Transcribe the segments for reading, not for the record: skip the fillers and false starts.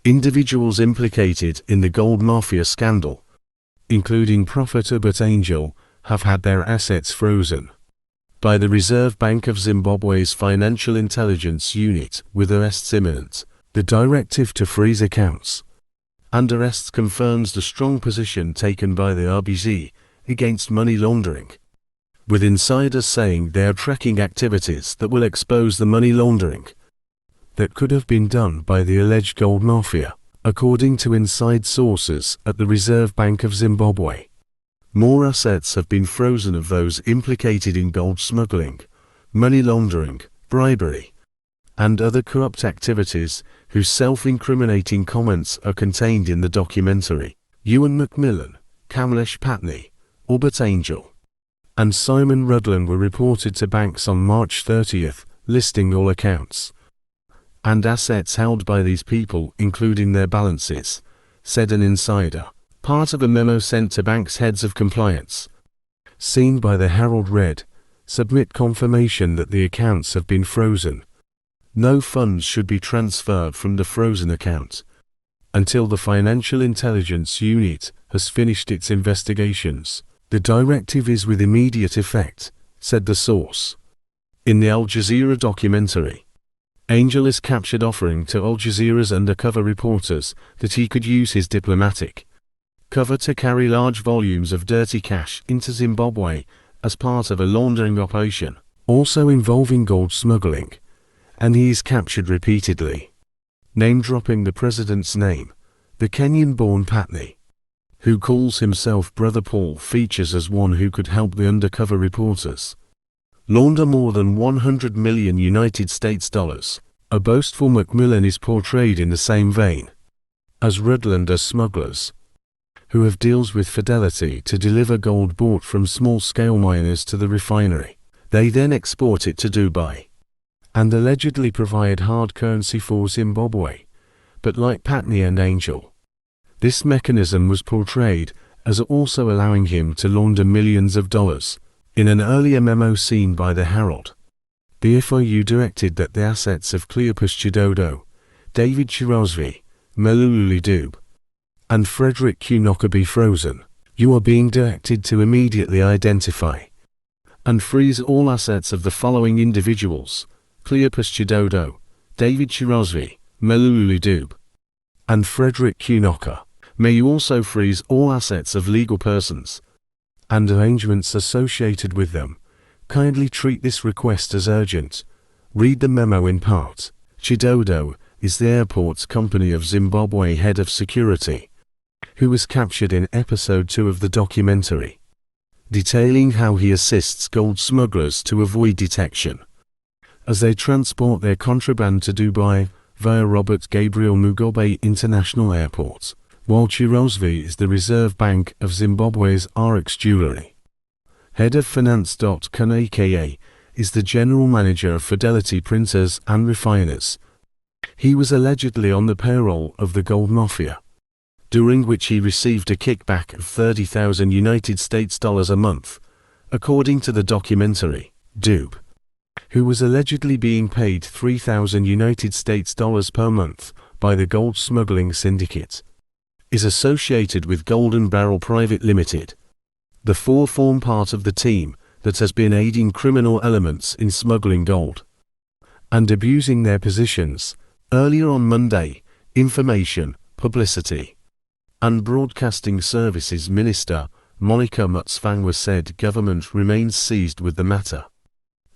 Individuals implicated in the gold mafia scandal, including Prophet Uebert Angel, have had their assets frozen by the Reserve Bank of Zimbabwe's Financial Intelligence Unit, with arrests imminent. The directive to freeze accounts and arrests confirms the strong position taken by the RBZ against money laundering, with insiders saying they are tracking activities that will expose the money laundering that could have been done by the alleged gold mafia, according to inside sources at the Reserve Bank of Zimbabwe. More assets have been frozen of those implicated in gold smuggling, money laundering, bribery, and other corrupt activities, whose self-incriminating comments are contained in the documentary. Ewan Macmillan, Kamlesh Patni, Uebert Angel, and Simon Rudland were reported to banks on March 30th, listing all accounts and assets held by these people, including their balances, said an insider, part of a memo sent to banks' heads of compliance. Seen by the Herald read, "Submit confirmation that the accounts have been frozen. No funds should be transferred from the frozen account until the Financial Intelligence Unit has finished its investigations. The directive is with immediate effect," said the source. In the Al Jazeera documentary, Angel is captured offering to Al Jazeera's undercover reporters that he could use his diplomatic cover to carry large volumes of dirty cash into Zimbabwe as part of a laundering operation, also involving gold smuggling, and he is captured repeatedly. Name-dropping the president's name, the Kenyan-born Patni, who calls himself Brother Paul, features as one who could help the undercover reporters launder more than $100 million United States dollars. A boastful Macmillan is portrayed in the same vein as Rudland as smugglers who have deals with Fidelity to deliver gold bought from small-scale miners to the refinery. They then export it to Dubai and allegedly provide hard currency for Zimbabwe. But like Patni and Angel, this mechanism was portrayed as also allowing him to launder millions of dollars. In an earlier memo seen by the Herald, the FIU directed that the assets of Cleopas Chidodo, David Chirozvi, Melululi Dube, and Frederick Kunoka be frozen. You are being directed to immediately identify and freeze all assets of the following individuals: Cleopas Chidodo, David Chirozvi, Melululi Dube, and Frederick Kunoka. May you also freeze all assets of legal persons and arrangements associated with them. Kindly treat this request as urgent. Read the memo in part. Chidodo is the airport's company of Zimbabwe head of security, who was captured in episode 2 of the documentary, detailing how he assists gold smugglers to avoid detection as they transport their contraband to Dubai via Robert Gabriel Mugabe International Airport, while Chirozvi is the Reserve Bank of Zimbabwe's RX Jewelry head of finance. Kun aka is the general manager of Fidelity Printers and Refiners. He was allegedly on the payroll of the gold mafia, during which he received a kickback of 30,000 United States dollars a month, according to the documentary. Dube, who was allegedly being paid 3,000 United States dollars per month by the gold smuggling syndicate, is associated with Golden Barrel Private Limited. The four form part of the team that has been aiding criminal elements in smuggling gold and abusing their positions. Earlier on Monday, Information, Publicity, and Broadcasting Services Minister Monica Mutsvangwa said government remains seized with the matter,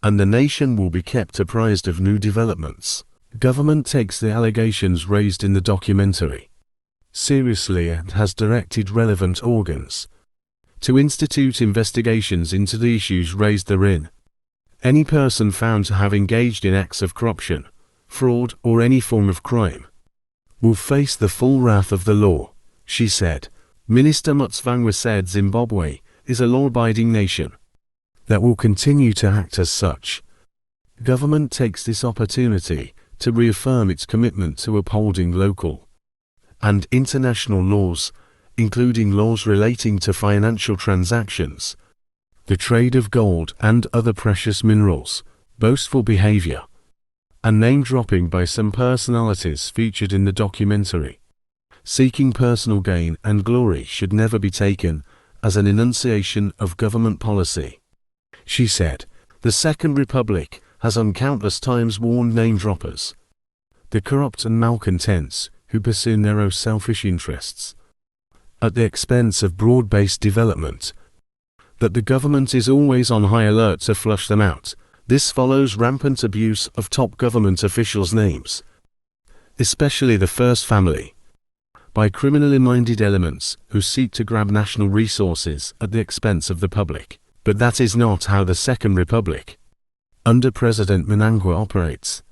and the nation will be kept apprised of new developments. Government takes the allegations raised in the documentary seriously and has directed relevant organs to institute investigations into the issues raised therein. Any person found to have engaged in acts of corruption, fraud, or any form of crime will face the full wrath of the law, she said. Minister Mutsvangwa said Zimbabwe is a law-abiding nation that will continue to act as such. Government takes this opportunity to reaffirm its commitment to upholding local and international laws, including laws relating to financial transactions, the trade of gold and other precious minerals. Boastful behavior and name-dropping by some personalities featured in the documentary. Seeking personal gain and glory should never be taken as an enunciation of government policy. She said, "The Second Republic has on countless times warned name-droppers, the corrupt and malcontents who pursue narrow selfish interests at the expense of broad-based development, that the government is always on high alert to flush them out. This follows rampant abuse of top government officials' names, especially the First Family, by criminally minded elements who seek to grab national resources at the expense of the public. But that is not how the Second Republic, under President Mnangagwa, operates.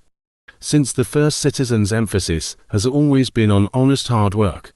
Since the first citizens' emphasis has always been on honest hard work,